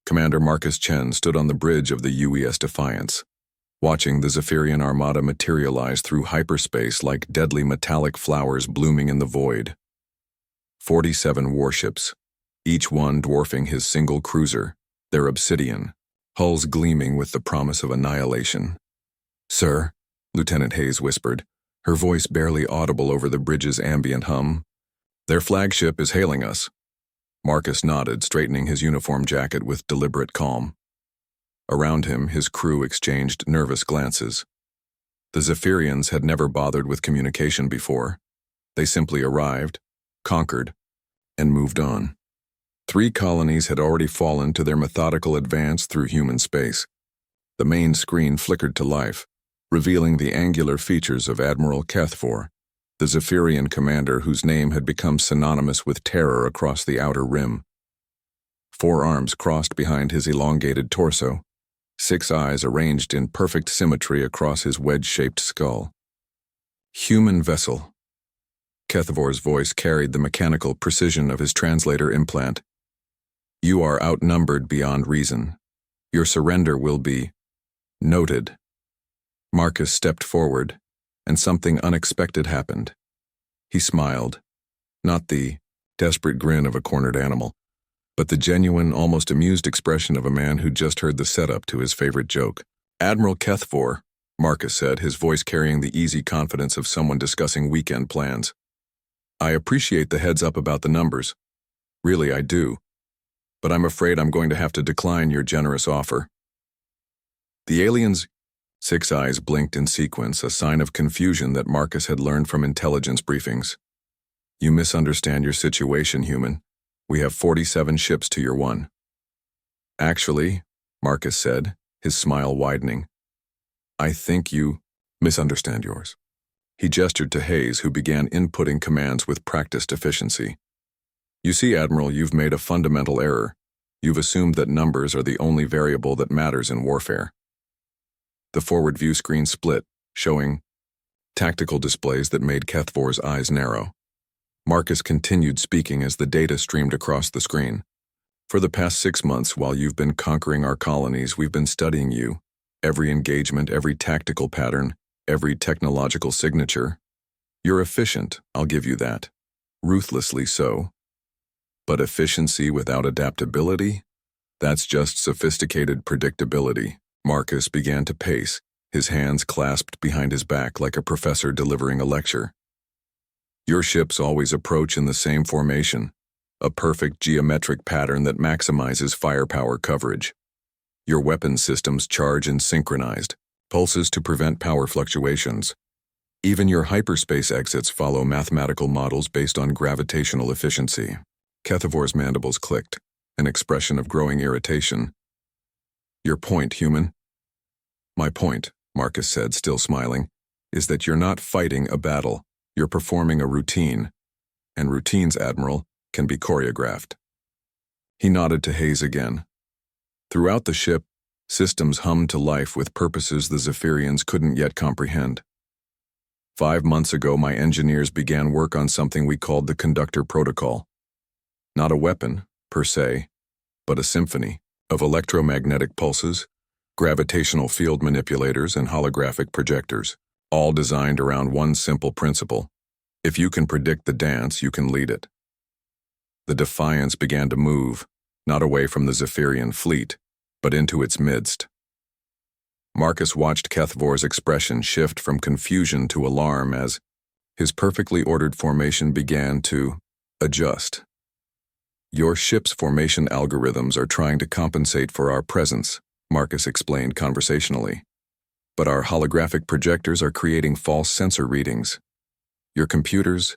Commander Marcus Chen stood on the bridge of the UES Defiance, watching the Zephyrian armada materialize through hyperspace like deadly metallic flowers blooming in the void. 47 warships, each one dwarfing his single cruiser, their obsidian, hulls gleaming with the promise of annihilation. "Sir," Lieutenant Hayes whispered, her voice barely audible over the bridge's ambient hum. "Their flagship is hailing us." Marcus nodded, straightening his uniform jacket with deliberate calm. Around him, his crew exchanged nervous glances. The Zephyrians had never bothered with communication before. They simply arrived, conquered, and moved on. 3 colonies had already fallen to their methodical advance through human space. The main screen flickered to life, revealing the angular features of Admiral Kethfor, the Zephyrian commander whose name had become synonymous with terror across the outer rim. 4 arms crossed behind his elongated torso, 6 eyes arranged in perfect symmetry across his wedge-shaped skull. "Human vessel." Kethvor's voice carried the mechanical precision of his translator implant. "You are outnumbered beyond reason. Your surrender will be noted." Marcus stepped forward, and something unexpected happened. He smiled, not the desperate grin of a cornered animal, but the genuine, almost amused expression of a man who'd just heard the setup to his favorite joke. "Admiral Kethfor," Marcus said, his voice carrying the easy confidence of someone discussing weekend plans. "I appreciate the heads up about the numbers. Really, I do. But I'm afraid I'm going to have to decline your generous offer." The aliens' 6 eyes blinked in sequence, a sign of confusion that Marcus had learned from intelligence briefings. "You misunderstand your situation, human. We have 47 ships to your 1. "Actually," Marcus said, his smile widening, "I think you misunderstand yours." He gestured to Hayes, who began inputting commands with practiced efficiency. "You see, Admiral, you've made a fundamental error. You've assumed that numbers are the only variable that matters in warfare." The forward view screen split, showing tactical displays that made Kethvor's eyes narrow. Marcus continued speaking as the data streamed across the screen. "For the past 6 months, while you've been conquering our colonies, we've been studying you. Every engagement, every tactical pattern, every technological signature. You're efficient, I'll give you that. Ruthlessly so. But efficiency without adaptability? That's just sophisticated predictability." Marcus began to pace, his hands clasped behind his back like a professor delivering a lecture. "Your ships always approach in the same formation, a perfect geometric pattern that maximizes firepower coverage. Your weapon systems charge in synchronized pulses to prevent power fluctuations. Even your hyperspace exits follow mathematical models based on gravitational efficiency." Kethvor's mandibles clicked, an expression of growing irritation. "Your point, human?" "My point," Marcus said, still smiling, "is that you're not fighting a battle. You're performing a routine. And routines, Admiral, can be choreographed." He nodded to Hayes again. Throughout the ship, systems hummed to life with purposes the Zephyrians couldn't yet comprehend. 5 months ago, my engineers began work on something we called the Conductor Protocol. Not a weapon, per se, but a symphony of electromagnetic pulses, gravitational field manipulators, and holographic projectors, all designed around one simple principle. If you can predict the dance, you can lead it. The Defiance began to move, not away from the Zephyrian fleet, but into its midst. Marcus watched Kethvor's expression shift from confusion to alarm as his perfectly ordered formation began to adjust. "Your ship's formation algorithms are trying to compensate for our presence," Marcus explained conversationally. "But our holographic projectors are creating false sensor readings. Your computers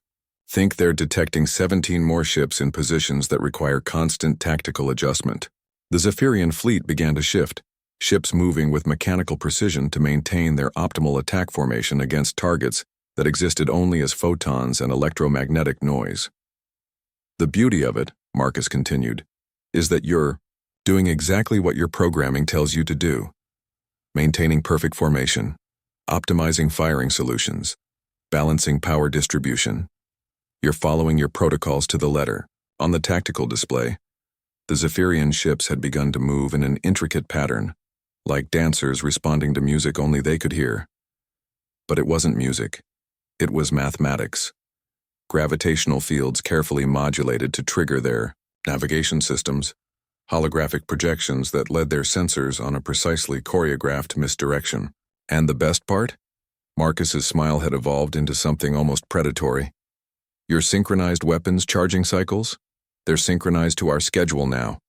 think they're detecting 17 more ships in positions that require constant tactical adjustment." The Zephyrian fleet began to shift, ships moving with mechanical precision to maintain their optimal attack formation against targets that existed only as photons and electromagnetic noise. "The beauty of it," Marcus continued, "is that you're doing exactly what your programming tells you to do. Maintaining perfect formation, optimizing firing solutions, balancing power distribution. You're following your protocols to the letter. On the tactical display, The Zephyrian ships had begun to move in an intricate pattern, like dancers responding to music only they could hear. But it wasn't music. It was mathematics. Gravitational fields carefully modulated to trigger their navigation systems, holographic projections that led their sensors on a precisely choreographed misdirection. And the best part? Marcus's smile had evolved into something almost predatory. Your synchronized weapons charging cycles? They're synchronized to our schedule now.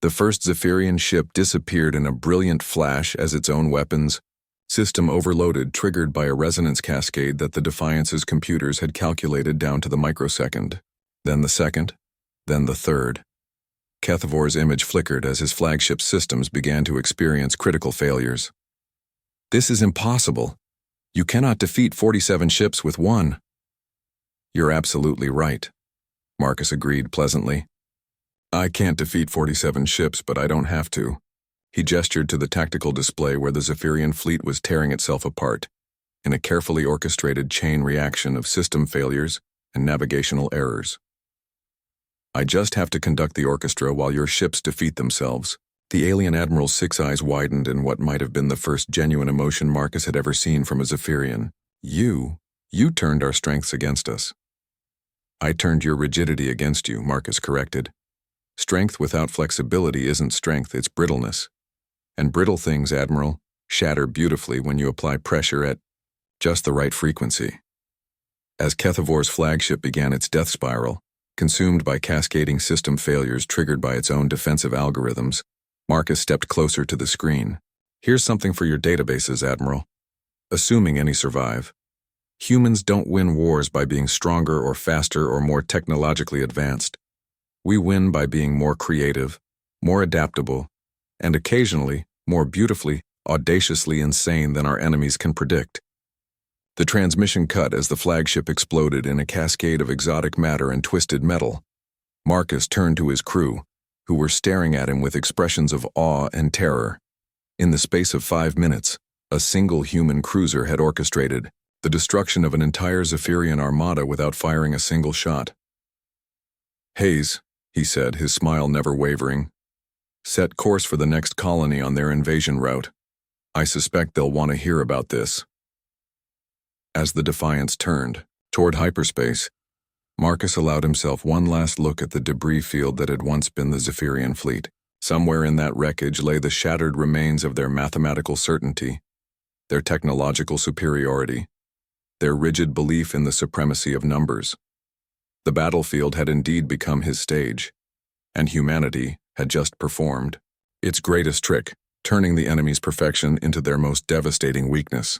The first Zephyrian ship disappeared in a brilliant flash as its own weapons system overloaded, triggered by a resonance cascade that the Defiance's computers had calculated down to the microsecond. Then the second, then the third. Kethavor's image flickered as his flagship systems began to experience critical failures. This is impossible. You cannot defeat 47 ships with one. You're absolutely right, Marcus agreed pleasantly. I can't defeat 47 ships, but I don't have to. He gestured to the tactical display where the Zephyrian fleet was tearing itself apart, in a carefully orchestrated chain reaction of system failures and navigational errors. I just have to conduct the orchestra while your ships defeat themselves. The alien admiral's six eyes widened in what might have been the first genuine emotion Marcus had ever seen from a Zephyrian. You turned our strengths against us. I turned your rigidity against you, Marcus corrected. Strength without flexibility isn't strength, it's brittleness. And brittle things, Admiral, shatter beautifully when you apply pressure at just the right frequency. As Kethavor's flagship began its death spiral, consumed by cascading system failures triggered by its own defensive algorithms, Marcus stepped closer to the screen. Here's something for your databases, Admiral. Assuming any survive. Humans don't win wars by being stronger or faster or more technologically advanced. We win by being more creative, more adaptable, and occasionally more beautifully, audaciously insane than our enemies can predict. The transmission cut as the flagship exploded in a cascade of exotic matter and twisted metal. Marcus turned to his crew, who were staring at him with expressions of awe and terror. In the space of 5 minutes, a single human cruiser had orchestrated the destruction of an entire Zephyrian armada without firing a single shot. Hayes, he said, his smile never wavering, set course for the next colony on their invasion route. I suspect they'll want to hear about this. As the Defiance turned toward hyperspace, Marcus allowed himself one last look at the debris field that had once been the Zephyrian fleet. Somewhere in that wreckage lay the shattered remains of their mathematical certainty, their technological superiority, their rigid belief in the supremacy of numbers. The battlefield had indeed become his stage, and humanity had just performed its greatest trick, turning the enemy's perfection into their most devastating weakness.